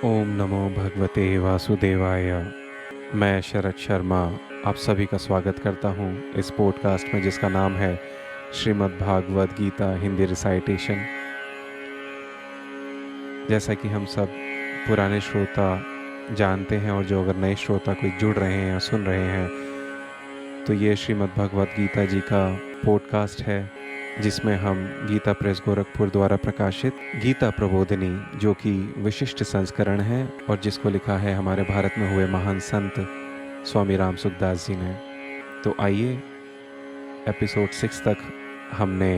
ओम नमो भगवते वासुदेवाय। मैं शरद शर्मा आप सभी का स्वागत करता हूँ इस पॉडकास्ट में जिसका नाम है श्रीमद् भागवत गीता हिंदी रिसाइटेशन। जैसा कि हम सब पुराने श्रोता जानते हैं और जो अगर नए श्रोता कोई जुड़ रहे हैं या सुन रहे हैं, तो ये श्रीमद् भगवत गीता जी का पॉडकास्ट है जिसमें हम गीता प्रेस गोरखपुर द्वारा प्रकाशित गीता प्रबोधिनी, जो कि विशिष्ट संस्करण है और जिसको लिखा है हमारे भारत में हुए महान संत स्वामी राम सुखदास जी ने। तो आइए, एपिसोड 6 तक हमने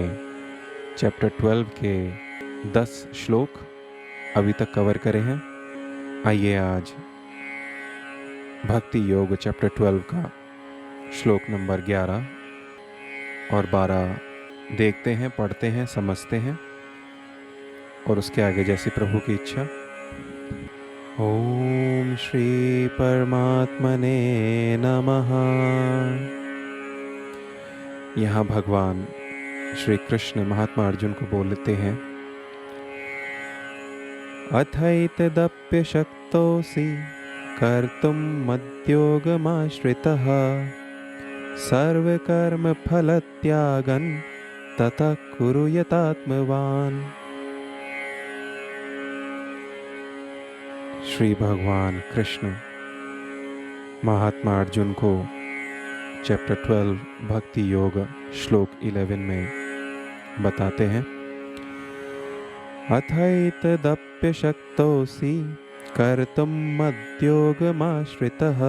चैप्टर 12 के 10 श्लोक अभी तक कवर करे हैं। आइए आज भक्ति योग चैप्टर 12 का श्लोक नंबर 11 और 12 देखते हैं, पढ़ते हैं, समझते हैं और उसके आगे जैसी प्रभु की इच्छा। ओम श्री परमात्मने नमः। यहाँ भगवान श्री कृष्ण महात्मा अर्जुन को बोलते हैं, अथैतदप्य शक्तोऽसि कर्तुं मद्योगमाश्रितः सर्वकर्म फलत्यागं ततः कुरु यतात्मवान्। श्री भगवान कृष्ण महात्मा अर्जुन को चैप्टर 12 भक्ति योग श्लोक 11 में बताते हैं, अथैतदप्य शक्तोऽसि कर्तुं मद्योगमाश्रितः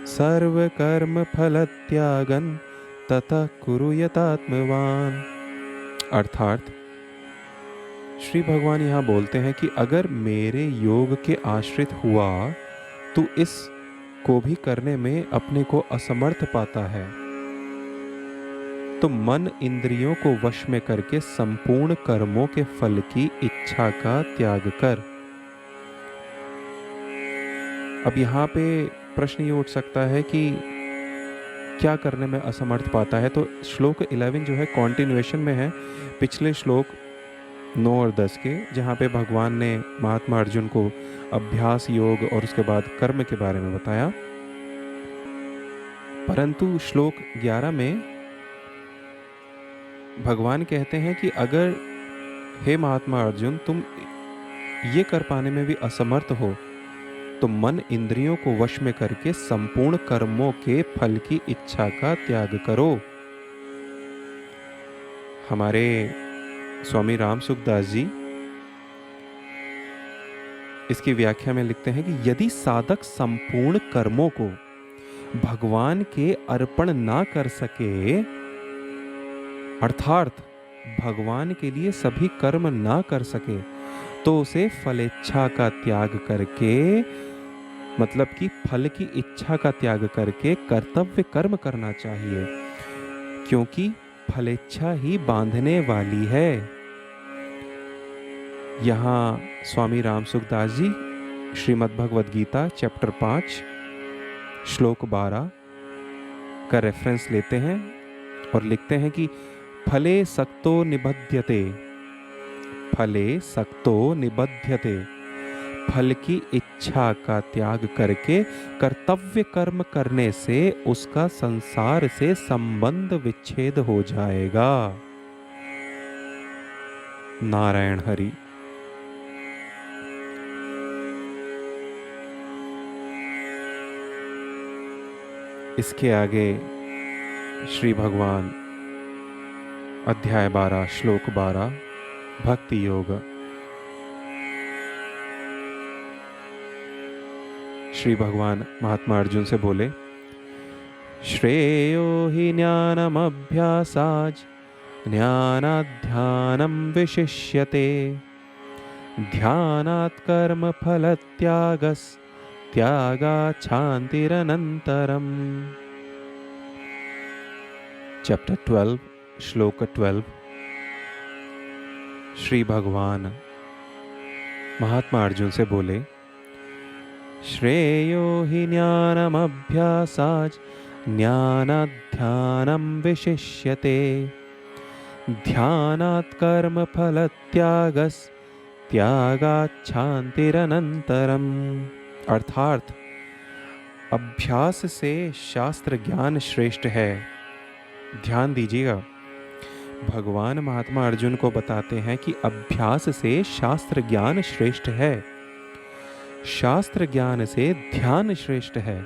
सर्वकर्म फलत्यागं ततः कुरु यतात्मवान्। अर्थात श्री भगवान यहाँ बोलते हैं कि अगर मेरे योग के आश्रित हुआ तो इस को भी करने में अपने को असमर्थ पाता है, तो मन इंद्रियों को वश में करके संपूर्ण कर्मों के फल की इच्छा का त्याग कर। अब यहाँ पे प्रश्न ये उठ सकता है कि क्या करने में असमर्थ पाता है। तो श्लोक 11 जो है कॉन्टिन्यूएशन में है पिछले श्लोक 9 और 10 के, जहाँ पे भगवान ने महात्मा अर्जुन को अभ्यास योग और उसके बाद कर्म के बारे में बताया। परंतु श्लोक 11 में भगवान कहते हैं कि अगर हे महात्मा अर्जुन तुम ये कर पाने में भी असमर्थ हो तो मन इंद्रियों को वश में करके संपूर्ण कर्मों के फल की इच्छा का त्याग करो। हमारे स्वामी राम सुखदास जी इसकी व्याख्या में लिखते हैं कि यदि साधक संपूर्ण कर्मों को भगवान के अर्पण ना कर सके, अर्थात भगवान के लिए सभी कर्म ना कर सके, तो उसे फलेच्छा का त्याग करके, मतलब कि फल की इच्छा का त्याग करके कर्तव्य कर्म करना चाहिए, क्योंकि फलेच्छा ही बांधने वाली है। यहाँ स्वामी राम सुखदास जी श्रीमद् भगवद गीता चैप्टर 5 श्लोक 12 का रेफरेंस लेते हैं और लिखते हैं कि फले सक्तो निबध्यते, फले सक्तो निबध्यते, फल की इच्छा का त्याग करके कर्तव्य कर्म करने से उसका संसार से संबंध विच्छेद हो जाएगा। नारायण हरि। इसके आगे श्री भगवान अध्याय 12 श्लोक 12 भक्ति योग। श्री भगवान महात्मा अर्जुन से बोले, श्रेयो हि ज्ञानमभ्यासाच् ज्ञानात् ध्यानं विशिष्यते ध्यानात् कर्म फलत्यागस् त्यागात् शान्तिरनन्तरम्। चैप्टर 12 श्लोक 12। श्री भगवान महात्मा अर्जुन से बोले, श्रेयो हि ज्ञानमभ्यासाच् ज्ञानात् ध्यानं विशिष्यते ध्यानात् कर्म फलत्यागस् त्यागात् शान्तिरनन्तरम्। अर्थात अभ्यास से शास्त्र ज्ञान श्रेष्ठ है। ध्यान दीजिएगा, भगवान महात्मा अर्जुन को बताते हैं कि अभ्यास से शास्त्र ज्ञान श्रेष्ठ है, शास्त्र ज्ञान से ध्यान श्रेष्ठ है,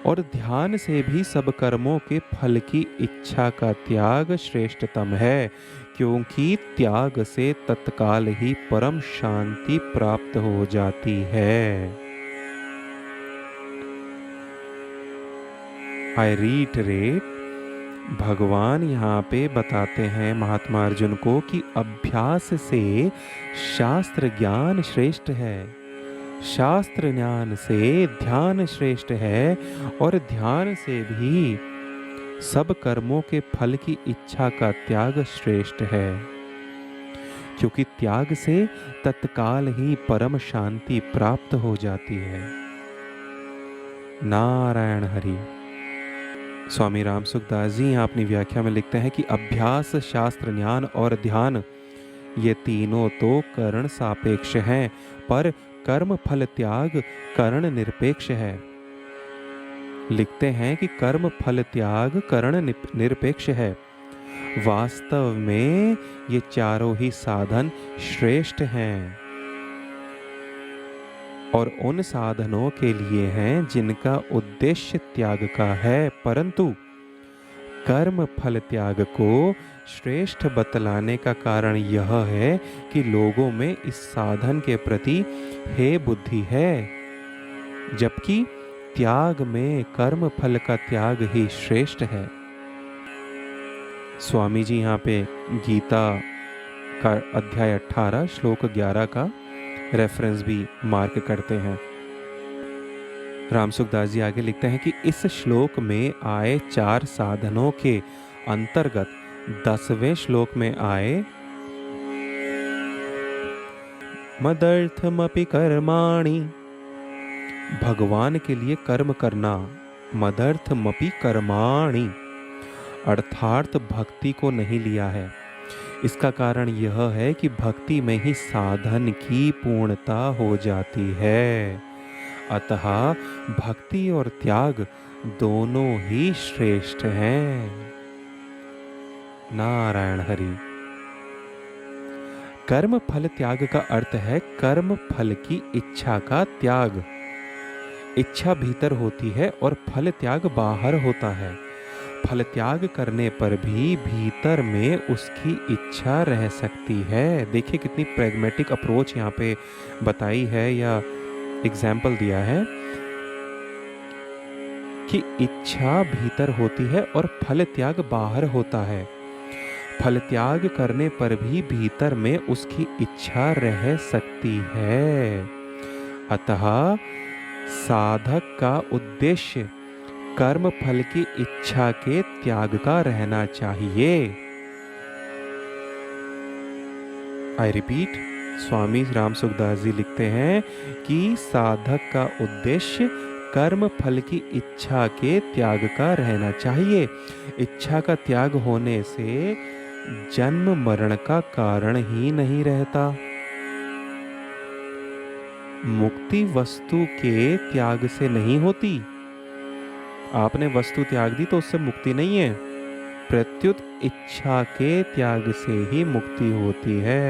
और ध्यान से भी सब कर्मों के फल की इच्छा का त्याग श्रेष्ठतम है, क्योंकि त्याग से तत्काल ही परम शांति प्राप्त हो जाती है। आई रीटरेट, भगवान यहाँ पे बताते हैं महात्मा अर्जुन को कि अभ्यास से शास्त्र ज्ञान श्रेष्ठ है, शास्त्र ज्ञान से ध्यान श्रेष्ठ है, और ध्यान से भी सब कर्मों के फल की इच्छा का त्याग श्रेष्ठ है, क्योंकि त्याग से तत्काल ही परम शांति प्राप्त हो जाती है। नारायण हरि। स्वामी राम सुखदास जी यहाँ अपनी व्याख्या में लिखते हैं कि अभ्यास, शास्त्र ज्ञान और ध्यान ये तीनों तो करण सापेक्ष हैं, पर कर्म फल त्याग करण निरपेक्ष है। लिखते हैं कि कर्म फल त्याग करण निरपेक्ष है। वास्तव में ये चारों ही साधन श्रेष्ठ हैं और उन साधनों के लिए हैं जिनका उद्देश्य त्याग का है, परंतु कर्म फल त्याग को श्रेष्ठ बतलाने का कारण यह है कि लोगों में इस साधन के प्रति हे बुद्धि है, जबकि त्याग में कर्म फल का त्याग ही श्रेष्ठ है। स्वामी जी यहाँ पे गीता का अध्याय 18 श्लोक 11 का रेफरेंस भी मार्क करते हैं। राम सुखदास जी आगे लिखते हैं कि इस श्लोक में आए 4 साधनों के अंतर्गत 10वें श्लोक में आए मदर्थमपि कर्माणि, भगवान के लिए कर्म करना, मदर्थमपि कर्माणि अर्थात भक्ति को नहीं लिया है। इसका कारण यह है कि भक्ति में ही साधन की पूर्णता हो जाती है, अतः भक्ति और त्याग दोनों ही श्रेष्ठ हैं। नारायण हरि। कर्म फल त्याग का अर्थ है कर्म फल की इच्छा का त्याग। इच्छा भीतर होती है और फल त्याग बाहर होता है। फल त्याग करने पर भी भीतर में उसकी इच्छा रह सकती है। देखिए कितनी प्रैग्मेटिक अप्रोच यहाँ पे बताई है या एग्जाम्पल दिया है कि इच्छा भीतर होती है और फल त्याग बाहर होता है। फल त्याग करने पर भी भीतर में उसकी इच्छा रह सकती है, अतः साधक का उद्देश्य कर्म फल की इच्छा के त्याग का रहना चाहिए। आई रिपीट, स्वामी राम सुखदास जी लिखते हैं कि साधक का उद्देश्य कर्म फल की इच्छा के त्याग का रहना चाहिए। इच्छा का त्याग होने से जन्म मरण का कारण ही नहीं रहता। मुक्ति वस्तु के त्याग से नहीं होती। आपने वस्तु त्याग दी तो उससे मुक्ति नहीं है, प्रत्युत इच्छा के त्याग से ही मुक्ति होती है।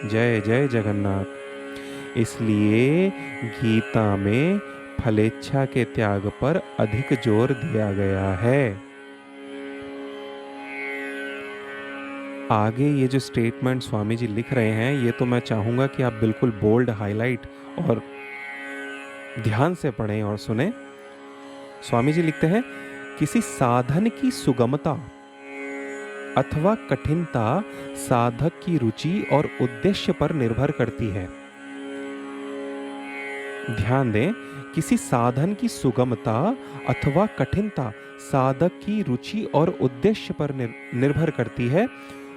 जय जय जगन्नाथ। इसलिए गीता में फलेच्छा के त्याग पर अधिक जोर दिया गया है। आगे ये जो स्टेटमेंट स्वामी जी लिख रहे हैं, ये तो मैं चाहूंगा कि आप बिल्कुल बोल्ड, हाईलाइट और ध्यान से पढ़ें और सुने। स्वामी जी लिखते हैं, किसी साधन की सुगमता अथवा कठिनता साधक की रुचि और उद्देश्य पर निर्भर करती है। ध्यान दें, किसी साधन की सुगमता अथवा कठिनता साधक की रुचि और उद्देश्य पर निर्भर करती है।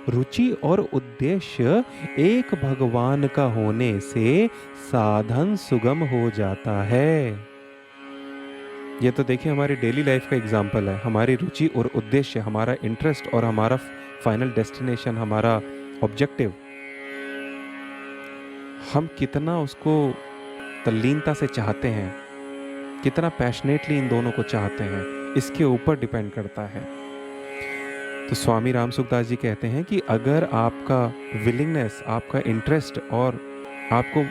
रुचि और उद्देश्य एक भगवान का होने से साधन सुगम हो जाता है। ये तो देखिए हमारी डेली लाइफ का एग्जाम्पल है। हमारी रुचि और उद्देश्य, हमारा इंटरेस्ट और हमारा फाइनल डेस्टिनेशन, हमारा ऑब्जेक्टिव हम कितना उसको तल्लीनता से चाहते हैं, कितना पैशनेटली इन दोनों को चाहते हैं, इसके ऊपर डिपेंड करता है। तो स्वामी राम सुखदास जी कहते हैं कि अगर आपका विलिंगनेस, आपका इंटरेस्ट और आपको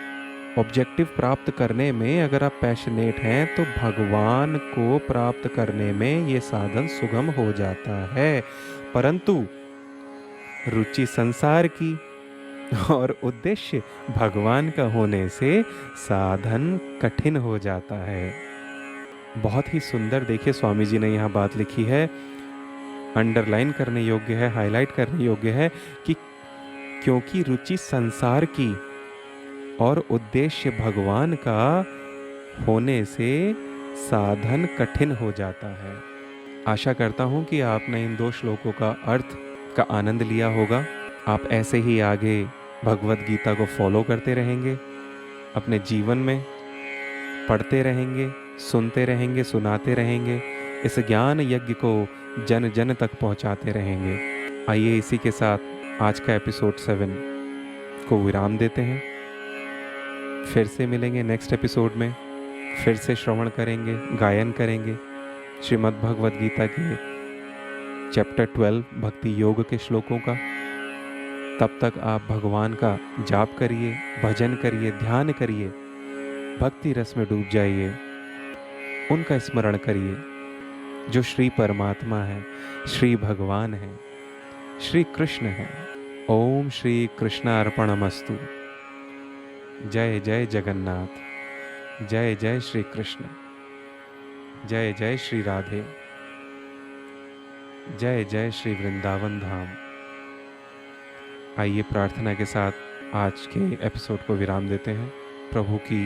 ऑब्जेक्टिव प्राप्त करने में अगर आप पैशनेट हैं, तो भगवान को प्राप्त करने में ये साधन सुगम हो जाता है। परंतु रुचि संसार की और उद्देश्य भगवान का होने से साधन कठिन हो जाता है। बहुत ही सुंदर, देखिए स्वामी जी ने यहाँ बात लिखी है, अंडरलाइन करने योग्य है, हाईलाइट करने योग्य है कि क्योंकि रुचि संसार की और उद्देश्य भगवान का होने से साधन कठिन हो जाता है। आशा करता हूँ कि आपने इन 2 श्लोकों का अर्थ का आनंद लिया होगा। आप ऐसे ही आगे भगवत गीता को फॉलो करते रहेंगे, अपने जीवन में पढ़ते रहेंगे, सुनते रहेंगे, सुनाते रहेंगे, इस ज्ञान यज्ञ को जन जन तक पहुंचाते रहेंगे। आइए इसी के साथ आज का एपिसोड 7 को विराम देते हैं। फिर से मिलेंगे नेक्स्ट एपिसोड में, फिर से श्रवण करेंगे, गायन करेंगे श्रीमद् भगवद गीता के चैप्टर 12 भक्ति योग के श्लोकों का। तब तक आप भगवान का जाप करिए, भजन करिए, ध्यान करिए, भक्ति रस में डूब जाइए, उनका स्मरण करिए जो श्री परमात्मा है, श्री भगवान है, श्री कृष्ण है। ओम श्री कृष्णार्पणमस्तु। जय जय जगन्नाथ, जय जय श्री कृष्ण, जय जय श्री राधे, जय जय श्री वृंदावन धाम। आइए प्रार्थना के साथ आज के एपिसोड को विराम देते हैं। प्रभु की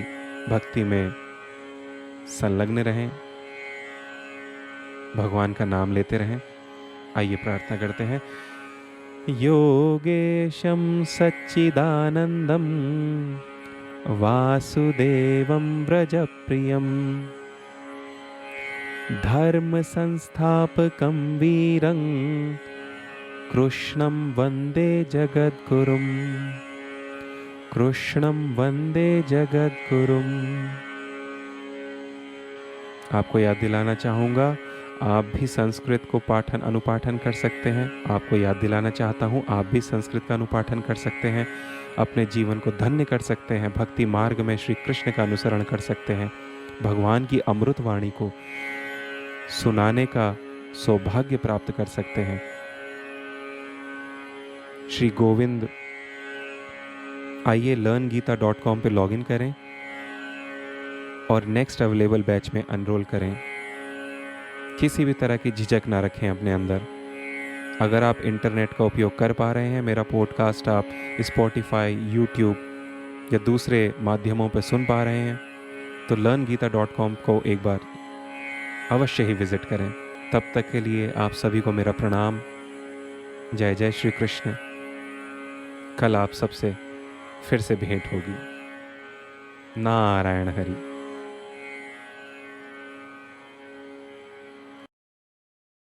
भक्ति में संलग्न रहें, भगवान का नाम लेते रहें। आइए प्रार्थना करते हैं। योगेशं सच्चिदानंदं वासुदेवं व्रजप्रियं धर्म संस्थापकं वीरं कृष्णं वंदे जगद्गुरुं, कृष्णं वंदे जगद्गुरुं। आपको याद दिलाना चाहूँगा, आप भी संस्कृत को पाठन अनुपाठन कर सकते हैं। आपको याद दिलाना चाहता हूँ, आप भी संस्कृत का अनुपाठन कर सकते हैं, अपने जीवन को धन्य कर सकते हैं, भक्ति मार्ग में श्री कृष्ण का अनुसरण कर सकते हैं, भगवान की अमृत वाणी को सुनाने का सौभाग्य प्राप्त कर सकते हैं। श्री गोविंद, आइए learngita.com पे लॉगिन करें और नेक्स्ट अवेलेबल बैच में एनरोल करें। किसी भी तरह की झिझक ना रखें अपने अंदर। अगर आप इंटरनेट का उपयोग कर पा रहे हैं, मेरा पॉडकास्ट आप स्पॉटिफाई, यूट्यूब या दूसरे माध्यमों पर सुन पा रहे हैं, तो learngita.com को एक बार अवश्य ही विजिट करें। तब तक के लिए आप सभी को मेरा प्रणाम। जय जय श्री कृष्ण। कल आप सबसे फिर से भेंट होगी। नारायण हरि।